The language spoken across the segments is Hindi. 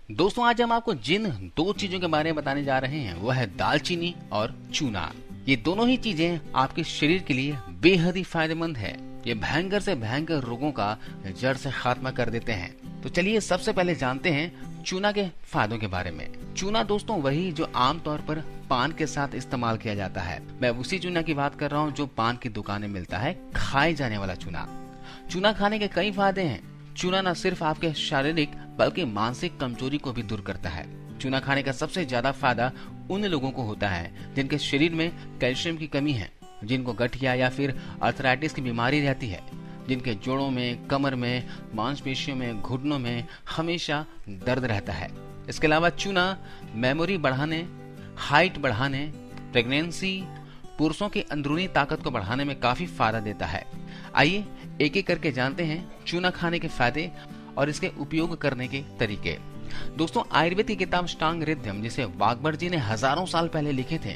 दोस्तों आज हम आपको जिन दो चीजों के बारे में बताने जा रहे हैं वो है दालचीनी और चूना। ये दोनों ही चीजें आपके शरीर के लिए बेहद ही फायदेमंद है। ये भयंकर से भयंकर रोगों का जड़ से खात्मा कर देते हैं। तो चलिए सबसे पहले जानते हैं चूना के फायदों के बारे में। चूना दोस्तों वही जो आमतौर पर पान के साथ इस्तेमाल किया जाता है। मैं उसी चूना की बात कर रहा हूँ जो पान की दुकान में मिलता है, खाए जाने वाला चूना। चूना खाने के कई फायदे हैं। चूना न सिर्फ आपके शारीरिक बल्कि मानसिक कमजोरी को भी दूर करता है। चूना खाने का सबसे ज्यादा फायदा उन लोगों को होता है जिनके शरीर में कैल्शियम की कमी है, जिनको गठिया या फिर अर्थराइटिस की बीमारी रहती है, जिनके जोड़ों में, कमर में, मांसपेशियों में, घुटनों में हमेशा दर्द रहता है। इसके अलावा चूना मेमोरी बढ़ाने, हाइट बढ़ाने, प्रेगनेंसी, पुरुषों की अंदरूनी ताकत को बढ़ाने में काफी फायदा देता है। आइए एक एक करके जानते हैं चूना खाने के फायदे और इसके उपयोग करने के तरीके। दोस्तों आयुर्वेद की किताब अष्टांग हृदयम जिसे वाघबड़ जी ने हजारों साल पहले लिखे थे,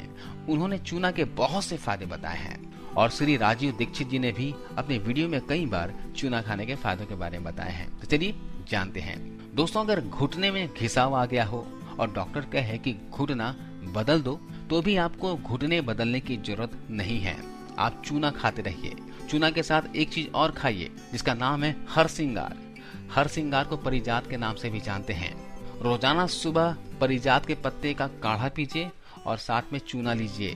उन्होंने चूना के बहुत से फायदे बताए हैं और श्री राजीव दीक्षित जी ने भी अपने वीडियो में कई बार चूना खाने के फायदों के बारे में बताए हैं। तो चलिए जानते हैं। दोस्तों अगर घुटने में घिसाव आ गया हो और डॉक्टर कहे कि घुटना बदल दो, तो भी आपको घुटने बदलने की जरूरत नहीं है। आप चूना खाते रहिए। चूना के साथ एक चीज और खाइए जिसका नाम है हरसिंगार। हरसिंगार को परिजात के नाम से भी जानते हैं। रोजाना सुबह परिजात के पत्ते का काढ़ा पीजिए और साथ में चूना लीजिए।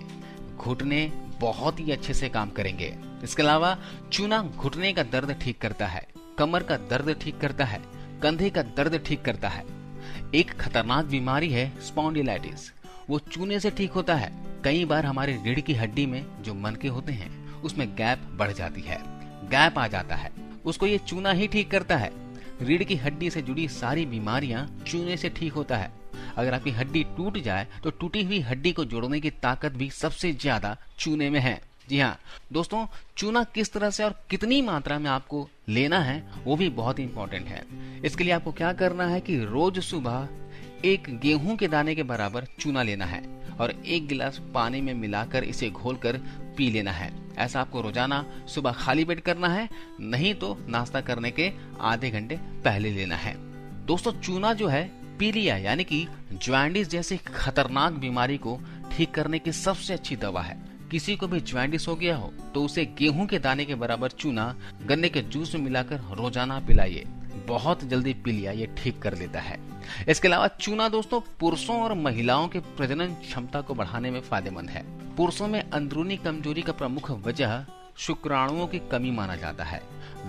घुटने बहुत ही अच्छे से काम करेंगे। इसके अलावा चूना घुटने का दर्द ठीक करता है, कमर का दर्द ठीक करता है, कंधे का दर्द ठीक करता है। एक खतरनाक बीमारी है स्पॉन्डिलाइटिस, वो चूने से ठीक होता है। कई बार हमारे रीढ़ की हड्डी में जो मनके होते हैं उसमें गैप बढ़ जाती है, गैप आ जाता है, उसको ये चूना ही ठीक करता है। रीढ़ की हड्डी से जुड़ी सारी बीमारियां चूने से ठीक होता है। अगर आपकी हड्डी टूट जाए तो टूटी हुई हड्डी को जोड़ने की ताकत भी सबसे ज्यादा चूने में है। जी हाँ दोस्तों, चूना किस तरह से और कितनी मात्रा में आपको लेना है वो भी बहुत इंपॉर्टेंट है। इसके लिए आपको क्या करना है कि रोज सुबह एक गेहूं के दाने के बराबर चूना लेना है और एक गिलास पानी में मिलाकर इसे घोलकर पी लेना है। ऐसा आपको रोजाना सुबह खाली पेट करना है, नहीं तो नाश्ता करने के आधे घंटे पहले लेना है। दोस्तों चूना जो है पीलिया यानी कि ज्वाइंटिस जैसी खतरनाक बीमारी को ठीक करने की सबसे अच्छी दवा है। किसी को भी ज्वाइंटिस हो गया हो तो उसे गेहूं के दाने के बराबर चूना गन्ने के जूस में मिलाकर रोजाना पिलाइए। बहुत जल्दी पीलिया ये ठीक कर देता है। इसके अलावा चूना दोस्तों पुरुषों और महिलाओं के प्रजनन क्षमता को बढ़ाने में फायदेमंद है। पुरुषों में अंदरूनी कमजोरी का प्रमुख वजह शुक्राणुओं की कमी माना जाता है,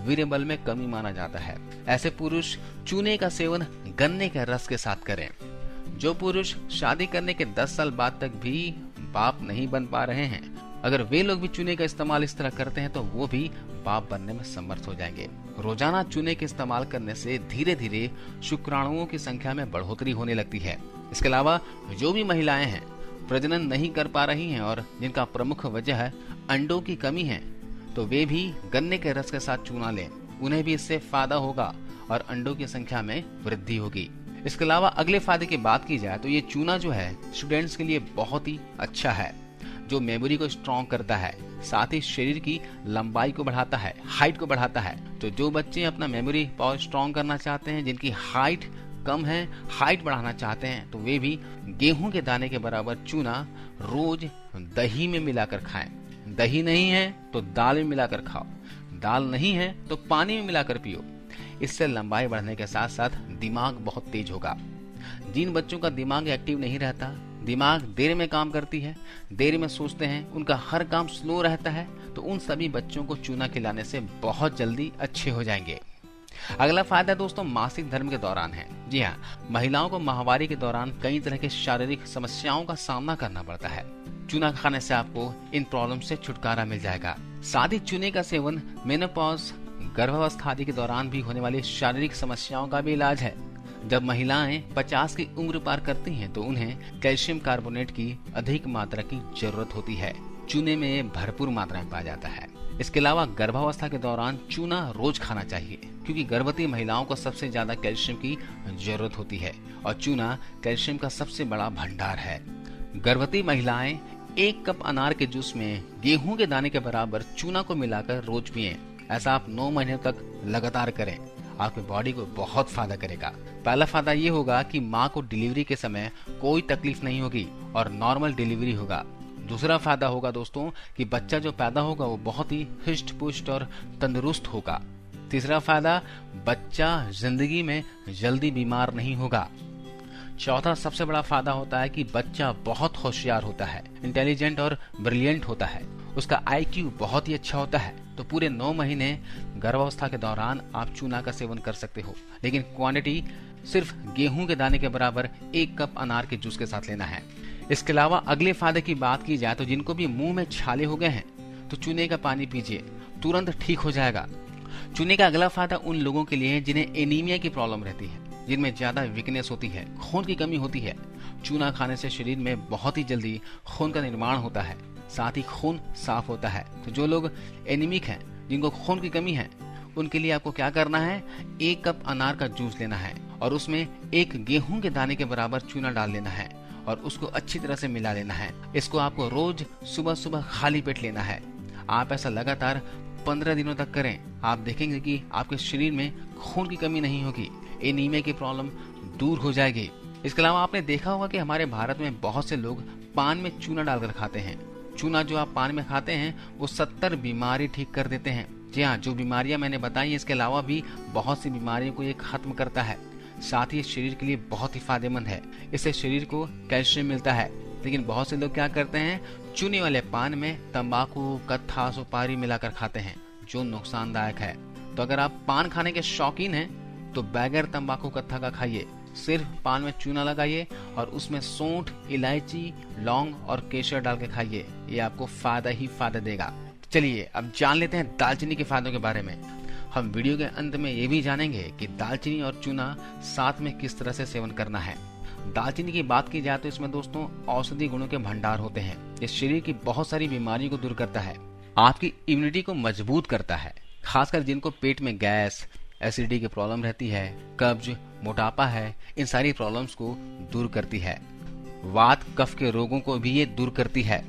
वीर्य बल में कमी माना जाता है। ऐसे पुरुष चूने का सेवन गन्ने के रस के साथ करें। जो पुरुष शादी करने के 10 साल बाद तक भी बाप नहीं बन पा रहे हैं, अगर वे लोग भी चूने का इस्तेमाल इस तरह करते हैं तो वो भी बाप बनने में समर्थ हो जाएंगे। रोजाना चूने के इस्तेमाल करने से धीरे धीरे शुक्राणुओं की संख्या में बढ़ोतरी होने लगती है। इसके अलावा जो भी महिलाएं हैं प्रजनन नहीं कर पा रही हैं और जिनका प्रमुख वजह है अंडों की कमी है, तो वे भी गन्ने के रस के साथ चूना लें। उन्हें भी इससे फायदा होगा और अंडों की संख्या में वृद्धि होगी। इसके अलावा अगले फायदे की बात की जाए तो ये चूना जो है स्टूडेंट्स के लिए बहुत ही अच्छा है, जो मेमोरी को स्ट्रॉन्ग करता है, साथ ही शरीर की लंबाई को बढ़ाता है, हाइट को बढ़ाता है। तो जो बच्चे अपना मेमोरी पावर स्ट्रॉन्ग करना चाहते हैं, जिनकी हाइट कम है, हाइट बढ़ाना चाहते हैं, तो वे भी गेहूं के दाने के बराबर चूना रोज दही में मिलाकर खाएं। दही नहीं है तो दाल में मिलाकर खाओ, दाल नहीं है तो पानी में मिलाकर पियो। इससे लंबाई बढ़ने के साथ साथ दिमाग बहुत तेज होगा। जिन बच्चों का दिमाग एक्टिव नहीं रहता, दिमाग देर में काम करती है, देर में सोचते हैं, उनका हर काम स्लो रहता है, तो उन सभी बच्चों को चूना खिलाने से बहुत जल्दी अच्छे हो जाएंगे। अगला फायदा दोस्तों मासिक धर्म के दौरान है। जी हाँ, महिलाओं को माहवारी के दौरान कई तरह के शारीरिक समस्याओं का सामना करना पड़ता है। चूना खाने से आपको इन प्रॉब्लम से छुटकारा मिल जाएगा। साथ ही चूने का सेवन मेनोपॉज, गर्भावस्था आदि के दौरान भी होने वाली शारीरिक समस्याओं का भी इलाज है। जब महिलाएं 50 की उम्र पार करती हैं तो उन्हें कैल्शियम कार्बोनेट की अधिक मात्रा की जरूरत होती है। चूने में भरपूर मात्रा में पाया जाता है। इसके अलावा गर्भावस्था के दौरान चूना रोज खाना चाहिए, क्योंकि गर्भवती महिलाओं को सबसे ज्यादा कैल्शियम की जरूरत होती है और चूना कैल्शियम का सबसे बड़ा भंडार है। गर्भवती महिलाएं 1 कप अनार के जूस में गेहूं के दाने के बराबर चूना को मिलाकर रोज पिएं। ऐसा आप 9 महीने तक लगातार करें, आपकी बॉडी को बहुत फायदा करेगा। पहला फायदा ये होगा कि माँ को डिलीवरी के समय कोई तकलीफ नहीं होगी और नॉर्मल डिलीवरी होगा। दूसरा फायदा होगा दोस्तों कि बच्चा जो पैदा होगा वो बहुत ही हिष्ट पुष्ट और तंदुरुस्त होगा। तीसरा फायदा, बच्चा जिंदगी में जल्दी बीमार नहीं होगा। चौथा सबसे बड़ा फायदा होता है कि बच्चा बहुत होशियार होता है, इंटेलिजेंट और ब्रिलियंट होता है, उसका IQ बहुत ही अच्छा होता है। तो पूरे 9 महीने गर्भावस्था के दौरान आप चूना का सेवन कर सकते हो, लेकिन क्वांटिटी सिर्फ गेहूं के दाने के बराबर 1 कप अनार के जूस के साथ लेना है। इसके अलावा अगले फायदे की बात की जाए तो जिनको भी मुंह में छाले हो गए हैं तो चूने का पानी पीजिए, तुरंत ठीक हो जाएगा। चूने का अगला फायदा उन लोगों के लिए है जिन्हें एनीमिया की प्रॉब्लम रहती है, जिनमें ज्यादा वीकनेस होती है, खून की कमी होती है। चूना खाने से शरीर में बहुत ही जल्दी खून का निर्माण होता है, साथ ही खून साफ होता है। तो जो लोग एनीमिक हैं, जिनको खून की कमी है, उनके लिए आपको क्या करना है, 1 कप अनार का जूस लेना है और उसमें 1 गेहूं के दाने के बराबर चूना डाल लेना है और उसको अच्छी तरह से मिला लेना है। इसको आपको रोज सुबह सुबह खाली पेट लेना है। आप ऐसा लगातार 15 दिनों तक करें, आप देखेंगे कि आपके शरीर में खून की कमी नहीं होगी, एनीमिया की प्रॉब्लम दूर हो जाएगी। इसके अलावा आपने देखा होगा कि हमारे भारत में बहुत से लोग पान में चूना डालकर खाते हैं। चूना जो आप पान में खाते हैं वो 70 बीमारी ठीक कर देते हैं। जी हाँ, जो बीमारियां मैंने बताई इसके अलावा भी बहुत सी बीमारियों को ये खत्म करता है। साथ ही शरीर के लिए बहुत ही फायदेमंद है, इससे शरीर को कैल्शियम मिलता है। लेकिन बहुत से लोग क्या करते हैं, चूने वाले पान में तंबाकू, कत्था, सुपारी मिलाकर खाते हैं, जो नुकसानदायक है। तो अगर आप पान खाने के शौकीन हैं तो बगैर तंबाकू कत्था का खाइए, सिर्फ पान में चूना लगाइए और उसमें सौंठ, इलायची, लौंग और केसर डाल के खाइए। ये आपको फायदा ही फायदा देगा। चलिए अब जान लेते हैं दालचीनी के फायदों के बारे में। हम वीडियो के अंत में ये भी जानेंगे कि दालचीनी और चूना साथ में किस तरह से सेवन करना है। दालचीनी की बात की जाए तो इसमें दोस्तों औषधि गुणों के भंडार होते हैं। ये शरीर की बहुत सारी बीमारियों को दूर करता है, आपकी इम्यूनिटी को मजबूत करता है। खासकर जिनको पेट में गैस, एसिडिटी की प्रॉब्लम रहती है, कब्ज, मोटापा है, इन सारी प्रॉब्लम्स को दूर करती है। वात कफ के रोगों को भी ये दूर करती है।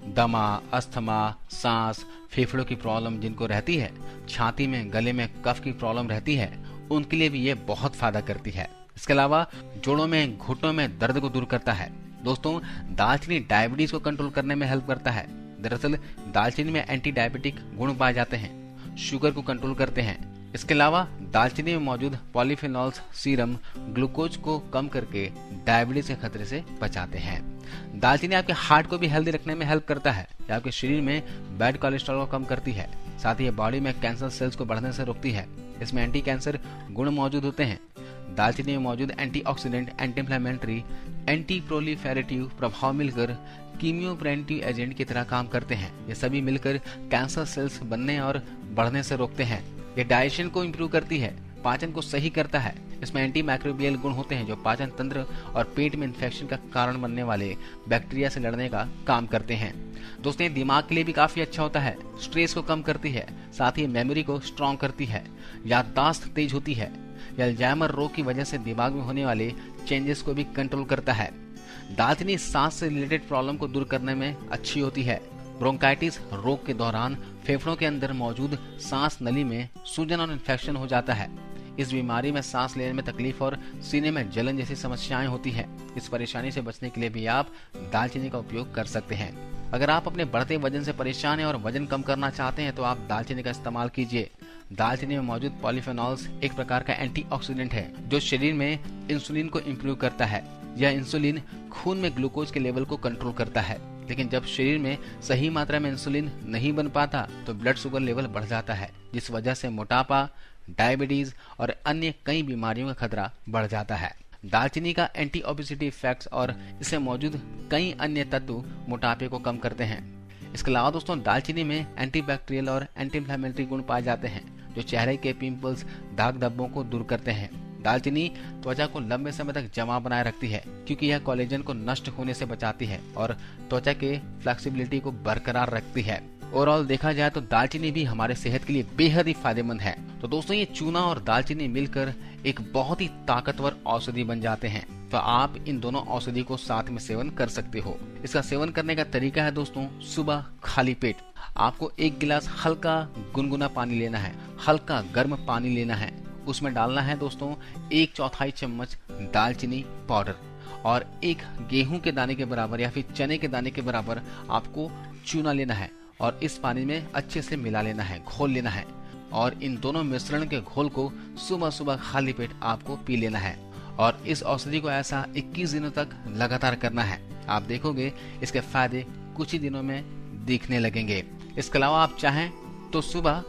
दमा, अस्थमा, सांस, फेफड़ों की प्रॉब्लम जिनको रहती है, छाती में, गले में कफ की प्रॉब्लम रहती है, उनके लिए भी ये बहुत फायदा करती है। इसके अलावा जोड़ों में, घुटनों में दर्द को दूर करता है। दोस्तों दालचीनी डायबिटीज को कंट्रोल करने में हेल्प करता है। दरअसल दालचीनी में एंटी डायबिटिक गुण पाए जाते हैं, शुगर को कंट्रोल करते हैं। इसके अलावा दालचीनी में मौजूद पॉलीफेनॉल्स सीरम ग्लूकोज को कम करके डायबिटीज के खतरे से बचाते हैं। दालचीनी आपके हार्ट को भी हेल्दी रखने में हेल्प करता है। ये आपके शरीर में बैड कोलेस्ट्रॉल को कम करती है। साथ ही ये बॉडी में कैंसर सेल्स को बढ़ने से रोकती है। इसमें एंटी कैंसर गुण मौजूद होते हैं। दालचीनी में मौजूद antioxidant, anti inflammatory, anti proliferative प्रभाव मिलकर कीमियो प्रिवेंटिव एजेंट की तरह काम करते हैं। ये सभी मिलकर कैंसर सेल्स बनने और बढ़ने से रोकते हैं। ये डाइजेशन को इम्प्रूव करती है, पाचन को सही करता है। इसमें एंटी माइक्रोबियल गुण होते हैं जो पाचन तंत्र और पेट में इन्फेक्शन का कारण बनने वाले बैक्टीरिया से लड़ने का काम करते हैं। दोस्तों ये दिमाग के लिए भी काफी अच्छा होता है, स्ट्रेस को कम करती है, साथ ही मेमोरी को स्ट्रॉन्ग करती है, याददाश्त तेज होती है, अल्जाइमर रोग की वजह से दिमाग में होने वाले चेंजेस को भी कंट्रोल करता है। दालचीनी सांस से रिलेटेड प्रॉब्लम को दूर करने में अच्छी होती है। ब्रोंकाइटिस रोग के दौरान फेफड़ों के अंदर मौजूद सांस नली में सूजन और इन्फेक्शन हो जाता है। इस बीमारी में सांस लेने में तकलीफ और सीने में जलन जैसी समस्याएं होती हैं। इस परेशानी से बचने के लिए भी आप दालचीनी का उपयोग कर सकते हैं। अगर आप अपने बढ़ते वजन से परेशान हैं और वजन कम करना चाहते हैं तो आप दालचीनी का इस्तेमाल कीजिए। दालचीनी में मौजूद पॉलीफेनॉल्स एक प्रकार का एंटीऑक्सीडेंट है जो शरीर में इंसुलिन को इम्प्रूव करता है। यह इंसुलिन खून में ग्लूकोज के लेवल को कंट्रोल करता है। लेकिन जब शरीर में सही मात्रा में इंसुलिन नहीं बन पाता तो ब्लड शुगर लेवल बढ़ जाता है, जिस वजह से मोटापा, डायबिटीज और अन्य कई बीमारियों का खतरा बढ़ जाता है। दालचीनी का एंटी ओबेसिटी इफेक्ट्स और इसमें मौजूद कई अन्य तत्व मोटापे को कम करते हैं। इसके अलावा दोस्तों दालचीनी में एंटीबैक्टीरियल और एंटी इन्फ्लेमेटरी गुण पाए जाते हैं जो चेहरे के पिंपल्स, दाग धब्बों को दूर करते हैं। दालचीनी त्वचा को लंबे समय तक जमा बनाए रखती है क्योंकि यह कोलेजन को नष्ट होने से बचाती है और त्वचा के फ्लेक्सिबिलिटी को बरकरार रखती है। ओवरऑल देखा जाए तो दालचीनी भी हमारे सेहत के लिए बेहद ही फायदेमंद है। तो दोस्तों ये चूना और दालचीनी मिलकर एक बहुत ही ताकतवर औषधि बन जाते हैं। तो आप इन दोनों औषधि को साथ में सेवन कर सकते हो। इसका सेवन करने का तरीका है दोस्तों सुबह खाली पेट। आपको 1 गिलास हल्का गुनगुना पानी लेना है, हल्का गर्म पानी लेना है। उसमें डालना है दोस्तों 1/4 चम्मच दालचीनी पाउडर और 1 गेहूं के दाने के बराबर या फिर चने के दाने के बराबर आपको चूना लेना है और इस पानी में अच्छे से मिला लेना है, घोल लेना है। और इन दोनों मिश्रण के घोल को सुबह सुबह खाली पेट आपको पी लेना है और इस औषधि को ऐसा 21 दिनों तक लगातार करना है। आप देखोगे इसके फायदे कुछ ही दिनों में दिखने लगेंगे। इसके अलावा आप चाहें तो सुबह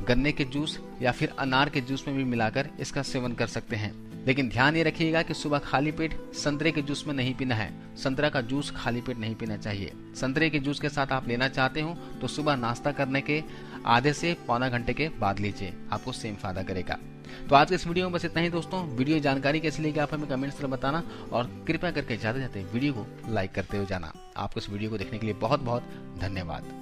गन्ने के जूस या फिर अनार के जूस में भी मिलाकर इसका सेवन कर सकते हैं। लेकिन ध्यान ये रखिएगा कि सुबह खाली पेट संतरे के जूस में नहीं पीना है। संतरा का जूस खाली पेट नहीं पीना चाहिए। संतरे के जूस के साथ आप लेना चाहते हो तो सुबह नाश्ता करने के आधे से पौना घंटे के बाद लीजिए, आपको सेम फायदा करेगा। तो आज के इस वीडियो में बस इतना ही दोस्तों। वीडियो जानकारी कैसी लगी आप हमें कमेंट्स में बताना और कृपया करके जाते जाते वीडियो को लाइक करते हुए जाना। आपको इस वीडियो को देखने के लिए बहुत बहुत धन्यवाद।